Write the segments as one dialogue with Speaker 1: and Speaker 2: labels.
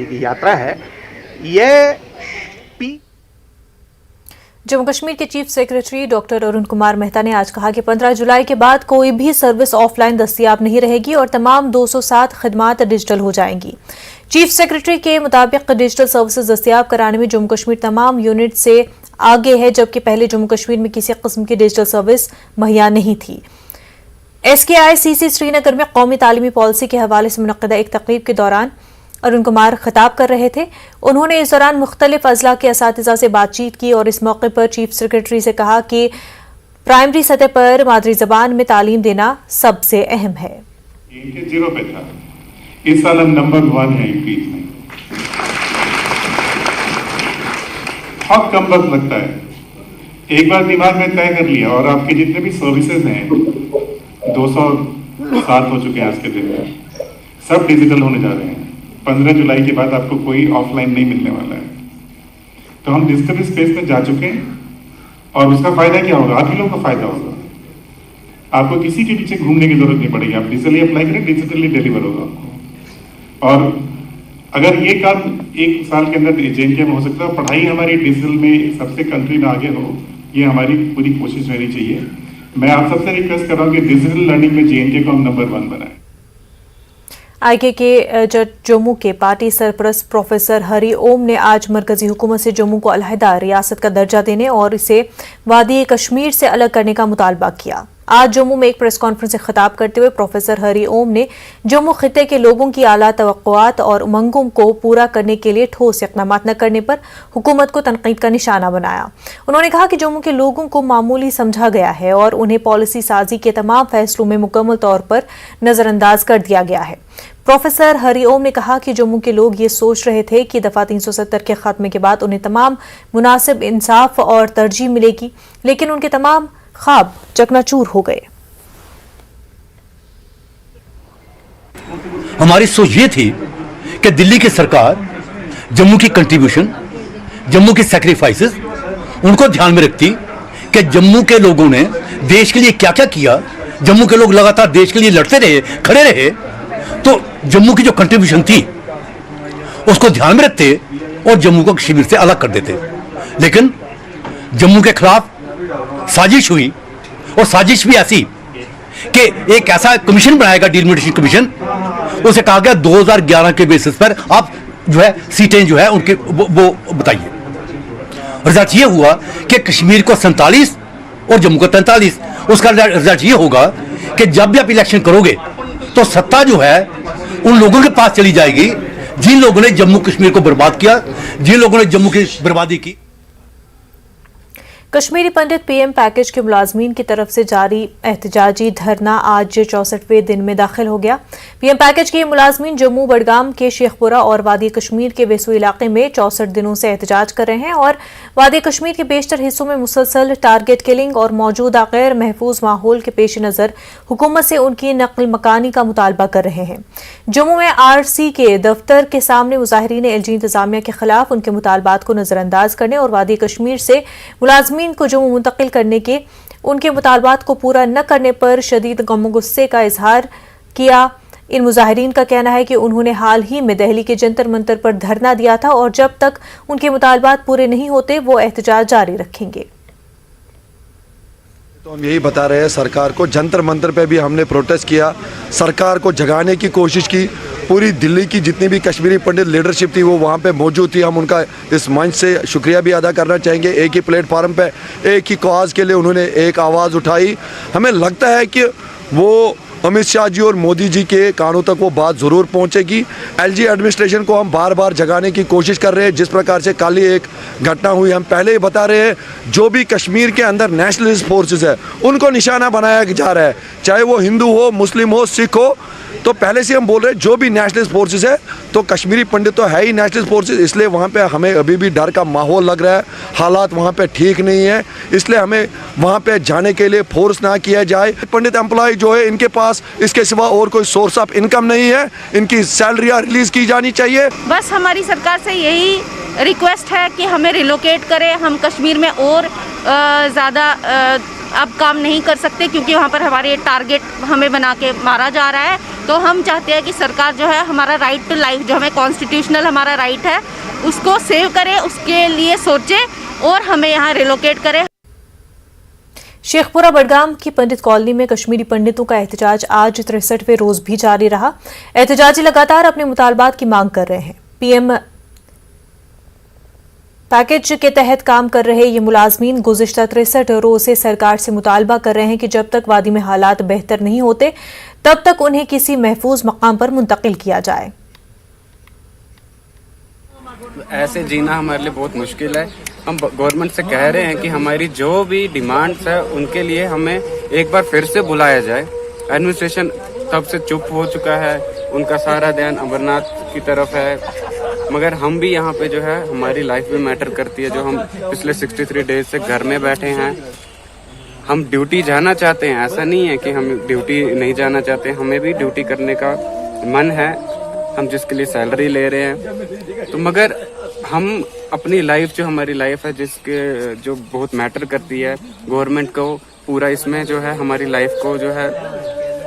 Speaker 1: की यात्रा है ये
Speaker 2: जम्मू कश्मीर के chief secretary doctor Arun Kumar Mehta ने आज कहा कि 15 जुलाई के बाद कोई भी सर्विस ऑफलाइन दस्तयाब नहीं रहेगी और तमाम 207 खिदमात डिजिटल हो जाएंगी। चीफ सेक्रेटरी के मुताबिक डिजिटल सर्विसेज दस्तयाब कराने में जम्मू कश्मीर तमाम यूनिट से आगे है, जबकि पहले जम्मू कश्मीर में किसी किस्म की डिजिटल सर्विस मुहैया नहीं थी। SKICC श्रीनगर में कौमी तालीमी पॉलिसी के हवाले से मुनक्किदा एक तकरीब के दौरान अरुण कुमार खिताब कर रहे थे। उन्होंने इस दौरान मुख्तलिफ अजला के असातिज़ा से बातचीत की और इस मौके पर चीफ सेक्रेटरी से कहा कि प्राइमरी सतह पर मादरी जबान में तालीम देना सबसे अहम है।
Speaker 3: इनके 0 पे था, इस साल हम नंबर 1 है यूपी में। बहुत कम वक्त लगता है, एक बार दिमाग में तय कर लिया और आपके जितने भी सर्विसेज हैं 207 हो चुके हैं आज के दिन में, सब डिजिटल होने जा रहे हैं। 15 जुलाई के बाद आपको कोई ऑफलाइन नहीं मिलने वाला है। तो हम डिजिटल स्पेस में जा चुके हैं और उसका फायदा क्या होगा? आप ही लोगों का फायदा होगा। आपको किसी के पीछे घूमने की जरूरत नहीं पड़ेगी। आप डिजिटली अप्लाई करें, डिजिटली डिलीवर होगा आपको। और अगर ये काम 1 साल के अंदर JNK में हो सकता है, पढ़ाई हमारी डिजिटल में सबसे कंट्री में आगे हो, ये हमारी पूरी कोशिश रहनी चाहिए। मैं आप सबसे रिक्वेस्ट कर रहा हूँ कि डिजिटल लर्निंग में JNK को हम नंबर 1 बनाएं।
Speaker 2: IK के जम्मू के पार्टी सरपरस्त प्रोफेसर हरि ओम ने आज मरकजी हुकूमत से जम्मू को अलहदा रियासत का दर्जा देने और इसे वादी कश्मीर से अलग करने का मुतालबा किया। आज जम्मू में एक प्रेस कॉन्फ्रेंस से खिताब करते हुए प्रोफेसर हरि ओम ने जम्मू खिते के लोगों की आला तवक्कुआत और उमंगों को पूरा करने के लिए ठोस इक़दाम न करने पर हुकूमत को तनकीद का निशाना बनाया। उन्होंने कहा कि जम्मू के लोगों को मामूली समझा गया है और उन्हें पॉलिसी साजी के तमाम फैसलों में मुकम्मल तौर पर नजरअंदाज कर दिया गया है। प्रोफेसर हरि ओम ने कहा कि जम्मू के लोग ये सोच रहे थे कि दफा 370 के खात्मे के बाद उन्हें तमाम मुनासिब इंसाफ और तरजीह मिलेगी, लेकिन उनके तमाम ख्वाब चकनाचूर हो गए।
Speaker 4: हमारी सोच ये थी कि दिल्ली की सरकार जम्मू की कंट्रीब्यूशन, जम्मू की सैक्रिफाइसेस उनको ध्यान में रखती कि जम्मू के लोगों ने देश के लिए क्या क्या किया। जम्मू के लोग लगातार देश के लिए लड़ते रहे, खड़े रहे, तो जम्मू की जो कंट्रीब्यूशन थी उसको ध्यान में रखते और जम्मू को कश्मीर से अलग कर देते। लेकिन जम्मू के खिलाफ साजिश हुई और साजिश भी ऐसी कि एक ऐसा कमीशन बनाएगा, डिलिमिटेशन कमीशन। उसे कहा गया 2011 के बेसिस पर आप जो है सीटें जो है उनके वो बताइए। रिजल्ट ये हुआ कि कश्मीर को 47 और जम्मू को 43। उसका रिजल्ट ये होगा कि जब भी आप इलेक्शन करोगे तो सत्ता जो है उन लोगों के पास चली जाएगी जिन लोगों ने जम्मू कश्मीर को बर्बाद किया, जिन लोगों ने जम्मू की बर्बादी की।
Speaker 2: कश्मीरी पंडित PM पैकेज के मुलाजमीन की तरफ से जारी एहतजाजी धरना आज 64वें दिन में दाखिल हो गया। PM पैकेज के मुलाजमीन जम्मू, बडगाम के शेखपुरा और वादी कश्मीर के वेसू इलाके में 64 दिनों से एहतजाज कर रहे हैं और वादी कश्मीर के बेशतर हिस्सों में मुसलसल टारगेट किलिंग और मौजूदा गैर महफूज माहौल के पेश नज़र हुकूमत से उनकी नकल मकानी का मुतालबा कर रहे हैं। जम्मू में RC के दफ्तर के सामने मुजाहिरीन LG इंतजामिया के खिलाफ उनके मुतालबात को नजरअंदाज करने और वादी कश्मीर से मुलाजमीन को जम्मू मुंतकिल करने के उनके मुतालबात को पूरा न करने पर शदीद गम गुस्से का इजहार किया। इन मुजाहिरीन का कहना है कि उन्होंने हाल ही में दिल्ली के जंतर मंतर पर धरना दिया था और जब तक उनके मुतालबात पूरे नहीं होते वो एहतजाज जारी रखेंगे।
Speaker 5: तो हम यही बता रहे हैं सरकार को, जंतर मंतर पे भी हमने प्रोटेस्ट किया, सरकार को जगाने की कोशिश की। पूरी दिल्ली की जितनी भी कश्मीरी पंडित लीडरशिप थी वो वहाँ पे मौजूद थी। हम उनका इस मंच से शुक्रिया भी अदा करना चाहेंगे। एक ही प्लेटफार्म पे एक ही कॉज के लिए उन्होंने एक आवाज़ उठाई। हमें लगता है कि वो अमित शाह जी और मोदी जी के कानों तक वो बात ज़रूर पहुंचेगी। LG एडमिनिस्ट्रेशन को हम बार बार जगाने की कोशिश कर रहे हैं। जिस प्रकार से कल ही एक घटना हुई, हम पहले ही बता रहे हैं, जो भी कश्मीर के अंदर नेशनलिस्ट फोर्सेस है उनको निशाना बनाया जा रहा है, चाहे वो हिंदू हो, मुस्लिम हो, सिख हो। तो पहले से हम बोल रहे हैं जो भी नेशनलिस्ट फोर्सेस है, तो कश्मीरी पंडित तो है ही नेशनलिस्ट फोर्सेस, इसलिए वहाँ पे हमें अभी भी डर का माहौल लग रहा है। हालात वहाँ पे ठीक नहीं है, इसलिए हमें वहाँ पे जाने के लिए फोर्स ना किया जाए। पंडित एम्प्लॉय जो है इनके पास इसके सिवा और कोई सोर्स ऑफ इनकम नहीं है, इनकी सैलरियाँ रिलीज़ की जानी चाहिए।
Speaker 6: बस हमारी सरकार से यही रिक्वेस्ट है कि हमें रिलोकेट करें। हम कश्मीर में और ज़्यादा अब काम नहीं कर सकते क्योंकि वहाँ पर हमारे टारगेट हमें बना के मारा जा रहा है। तो हम चाहते हैं कि सरकार जो है हमारा राइट टू लाइफ, जो हमें कॉन्स्टिट्यूशनल हमारा राइट है, उसको सेव करे, उसके लिए सोचे और हमें यहाँ रिलोकेट करे।
Speaker 2: शेखपुरा बडगाम की पंडित कॉलोनी में कश्मीरी पंडितों का एहतजाज आज 63वें रोज भी जारी रहा। एहतजाजी लगातार अपने मुतालबात की मांग कर रहे हैं। पीएम पैकेज के तहत काम कर रहे ये मुलाजमीन गुज़िश्ता 63 रोज से सरकार से मुतालबा कर रहे हैं कि जब तक वादी में हालात बेहतर नहीं होते तब तक उन्हें किसी महफूज मकाम पर मुंतकिल किया जाए।
Speaker 7: ऐसे जीना हमारे लिए बहुत मुश्किल है। हम गवर्नमेंट से कह रहे हैं कि हमारी जो भी डिमांड्स है उनके लिए हमें एक बार फिर से बुलाया जाए। एडमिनिस्ट्रेशन तब से चुप हो चुका है, उनका सारा ध्यान अमरनाथ की तरफ है, मगर हम भी यहाँ पे जो है हमारी लाइफ भी मैटर करती है। जो हम पिछले 63 डेज से घर में बैठे हैं, हम ड्यूटी जाना चाहते हैं, ऐसा नहीं है कि हम ड्यूटी नहीं जाना चाहते, हमें भी ड्यूटी करने का मन है, हम जिसके लिए सैलरी ले रहे हैं। तो मगर हम अपनी लाइफ, जो हमारी लाइफ है जिसके जो बहुत मैटर करती है, गवर्नमेंट को पूरा इसमें जो है हमारी लाइफ को जो है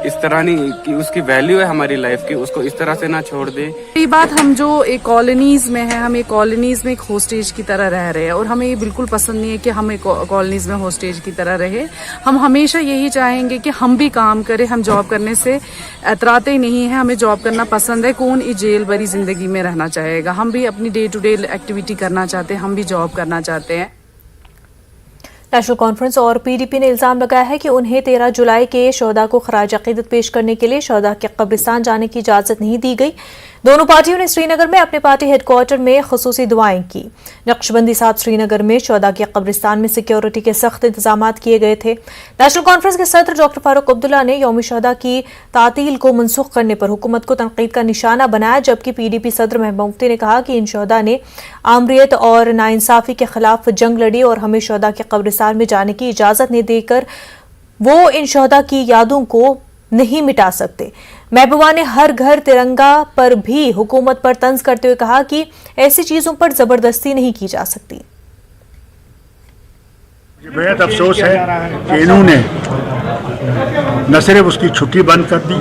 Speaker 7: इस तरह नहीं कि उसकी वैल्यू है हमारी लाइफ की, उसको इस तरह से ना छोड़ दे।
Speaker 8: ये बात, हम जो एक कॉलोनीज में है, हम एक कॉलोनीज में एक होस्टेज की तरह रह रहे हैं और हमें ये बिल्कुल पसंद नहीं है कि हम एक कॉलोनीज में होस्टेज की तरह रहे। हम हमेशा यही चाहेंगे कि हम भी काम करें, हम जॉब करने से इतराते नहीं है, हमें जॉब करना पसंद है। कौन इस जेल भरी जिंदगी में रहना चाहेगा? हम भी अपनी डे टू डे एक्टिविटी करना चाहते हैं, हम भी जॉब करना चाहते हैं।
Speaker 2: नेशनल कॉन्फ्रेंस और पीडीपी ने इल्जाम लगाया है कि उन्हें 13 जुलाई के शोहदा को खराज अकीदत पेश करने के लिए शोहदा के कब्रिस्तान जाने की इजाजत नहीं दी गई। दोनों पार्टियों ने श्रीनगर में अपने पार्टी हेडक्वार्टर में खुसूसी दुआएं की। नक्शबंदी साहब श्रीनगर में शोहदा के कब्रिस्तान में सिक्योरिटी के सख्त इंतजाम किए गए थे। नेशनल कॉन्फ्रेंस के सदर डॉक्टर फारूक अब्दुल्ला ने यौम शोहदा की तातील को मनसूख करने पर हुकूमत को तनकीद का निशाना बनाया, जबकि पीडीपी सदर महबूबा मुफ्ती ने कहा कि इन शोहदा ने आमरीत और नाइंसाफी के खिलाफ जंग लड़ी और हमें शोहदा के कब्रिस्तान में जाने की इजाजत नहीं देकर वो इन शोहदा की यादों को नहीं मिटा सकते। महबूबा ने हर घर तिरंगा पर भी हुकूमत पर तंज करते हुए कहा कि ऐसी चीजों पर जबरदस्ती नहीं की जा सकती।
Speaker 9: बेहद अफसोस है कि इन्होंने न सिर्फ उसकी छुट्टी बंद कर दी,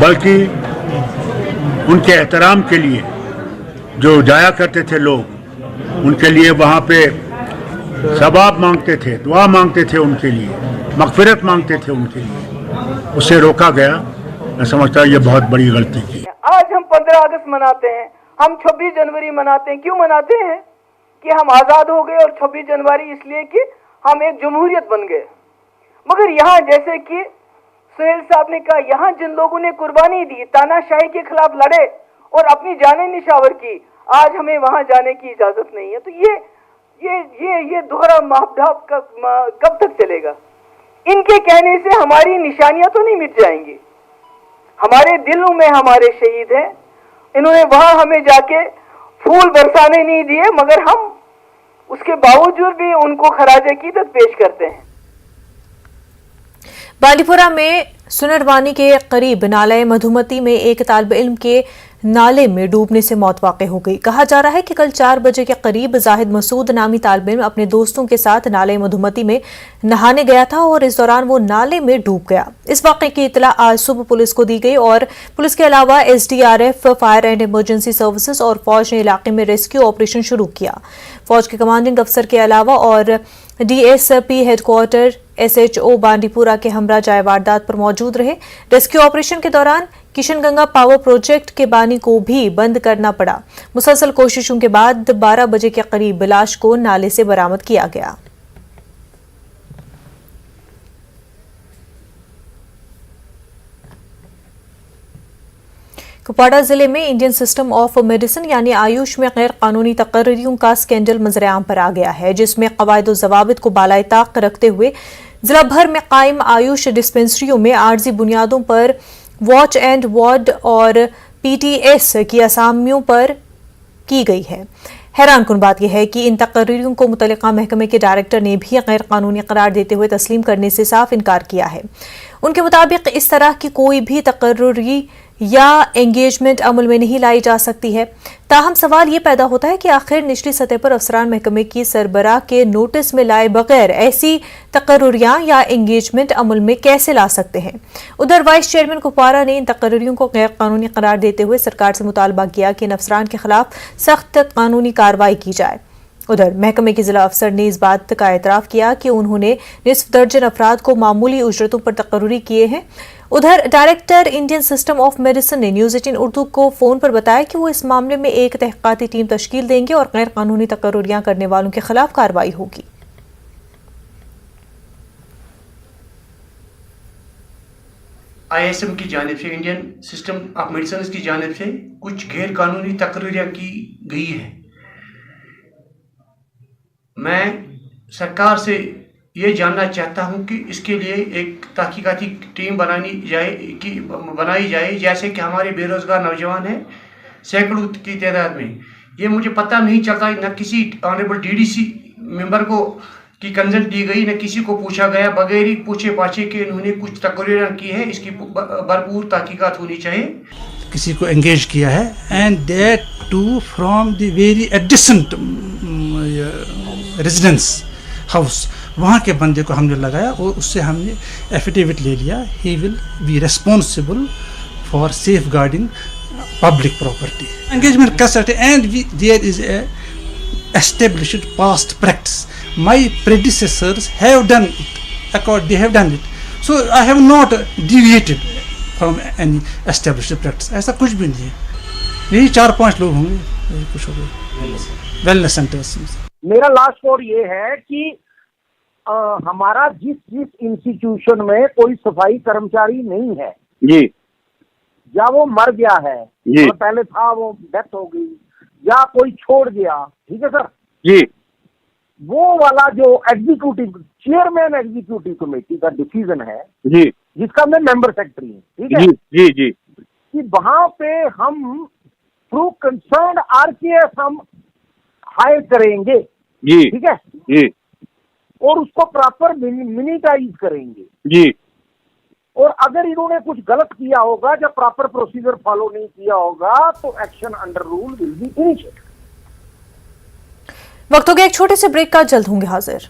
Speaker 9: बल्कि उनके एहतराम के लिए जो जाया करते थे लोग, उनके लिए वहाँ पे सवाब मांगते थे, दुआ मांगते थे, उनके लिए मगफिरत मांगते थे, उनके लिए उससे रोका गया। मैं समझता हूँ ये बहुत बड़ी गलती की।
Speaker 10: आज हम 15 अगस्त मनाते हैं, हम 26 जनवरी मनाते हैं। क्यों मनाते हैं? कि हम आज़ाद हो गए, और 26 जनवरी इसलिए कि हम एक जमहूरियत बन गए। मगर यहाँ जैसे कि सुहेल साहब ने कहा, यहाँ जिन लोगों ने कुर्बानी दी, तानाशाही के खिलाफ लड़े और अपनी जानें निशावर की, आज हमें वहाँ जाने की इजाज़त नहीं है। तो ये दोहरा मापदंड कब तक चलेगा? इनके कहने से हमारी निशानियां तो नहीं मिट जाएंगी। हमारे दिलों में हमारे शहीद हैं। इन्होंने वहां हमें जाके फूल बरसाने नहीं दिए, मगर हम उसके बावजूद भी उनको खराज अकीदत पेश करते हैं।
Speaker 2: बांडीपुरा में सुनरवानी के करीब नाले मधुमती में एक तालिब इल्म के नाले में डूबने से मौत वाक़ई हो गई। कहा जा रहा है कि कल 4 बजे के करीब जाहिद मसूद नामी तालिब इल्म अपने दोस्तों के साथ नाले मधुमती में नहाने गया था और इस दौरान वो नाले में डूब गया। इस वाक़े की इतला आज सुबह पुलिस को दी गई और पुलिस के अलावा SDRF, fire and emergency services और फौज ने इलाके में रेस्क्यू ऑपरेशन शुरू किया। फौज के कमांडिंग अफसर के अलावा और DSP हेडक्वार्टर SHO बांडीपुरा के हमरा जाए वारदात पर मौजूद रहे। रेस्क्यू ऑपरेशन के दौरान किशनगंगा पावर प्रोजेक्ट के पानी को भी बंद करना पड़ा। मुसलसल कोशिशों के बाद 12 बजे के करीब लाश को नाले से बरामद किया गया। कुपवाड़ा जिले में इंडियन सिस्टम ऑफ मेडिसिन यानी आयुष में गैर कानूनी तकर्रियों का स्कैंडल मंजरेआम पर आ गया है, जिसमें कवायद व ज़वाबित को बालाए ताक रखते हुए जिला भर में कायम आयुष डिस्पेंसरियों में आर्जी बुनियादों पर वॉच एंड वार्ड और PTS की असामियों पर की गई है। हैरानकुन बात यह है कि इन तकर्रियों को मुतल्लिका महकमे के डायरेक्टर ने भी गैर कानूनी करार देते हुए तस्लीम करने से साफ इनकार किया है। उनके मुताबिक इस तरह की कोई भी तकर्री या एंगेजमेंट अमल में नहीं लाई जा सकती है। ताहम सवाल ये पैदा होता है कि आखिर निचली सतह पर अफसरान महकमे की सरबराह के नोटिस में लाए बगैर ऐसी तकर्रुरियां या एंगेजमेंट अमल में कैसे ला सकते हैं। उधर वाइस चेयरमैन कुपवारा ने इन तकर्रुरियों को गैर कानूनी करार देते हुए सरकार से मुतालबा किया कि इन अफसरान के खिलाफ सख्त कानूनी कार्रवाई की जाए। उधर महकमे के जिला अफसर ने इस बात का एतराफ़ किया कि उन्होंने निस्फ दर्जन अफराद को मामूली उजरतों पर तकर्रुरी किए हैं। उधर director Indian system of medicine ने न्यूज़ 18 उर्दू को फ़ोन पर बताया कि वो इस मामले में एक तहक़ीक़ाती टीम तश्कील देंगे और गैर कानूनी तकर्रुरियां करने वालों के खिलाफ कार्रवाई होगी।
Speaker 1: ISM की जानिब से, इंडियन सिस्टम ऑफ मेडिसिन की जानिब से कुछ गैर कानूनी तकर्रुरियां की गई है। मैं सरकार से ये जानना चाहता हूं कि इसके लिए एक तहकीकाती टीम बनाई जाए, जैसे कि हमारे बेरोजगार नौजवान हैं सैकड़ों की तादाद में। ये मुझे पता नहीं चलता, न किसी ऑनरेबल DDC मेंबर को की कंसल्ट दी गई, न किसी को पूछा गया। बगैर ही पूछे पाछे के इन्होंने कुछ तकरीरें की है। इसकी भरपूर तहकीकात होनी चाहिए।
Speaker 11: किसी को एंगेज किया है and that too from the very adjacent residence house, वहाँ के बंदे को हमने लगाया और उससे हमने एफिडेविट ले लिया। He will be responsible for safeguarding public property. Engagement कर सकते and there is a established past practice. My predecessors have done it, they have done it. So I have not deviated from any established practice. ऐसा कुछ भी नहीं है। यही 4-5 लोग होंगे, यही कुछ हो गए वेलनेस सेंटर्स।
Speaker 12: मेरा लास्ट वर्ड ये है कि हमारा जिस इंस्टीट्यूशन में कोई सफाई कर्मचारी नहीं है जी, या वो मर गया है जी, तो पहले था वो डेथ हो गई, या कोई छोड़ गया, ठीक है सर जी, वो वाला जो एग्जीक्यूटिव चेयरमैन एग्जीक्यूटिव कमेटी का डिसीजन है जी, जिसका मैं मेंबर सेक्रेटरी हूँ, ठीक है जी जी, कि वहां पे हम थ्रू कंसर्न RKS हम हायर करेंगे जी, ठीक है जी, और उसको प्रॉपर मिनिटाइज करेंगे जी। और अगर इन्होंने कुछ गलत किया होगा, जब प्रॉपर प्रोसीजर फॉलो नहीं किया होगा, तो action under rule will be initiated.
Speaker 2: वक्त हो गया एक छोटे से ब्रेक का, जल्द होंगे हाजिर।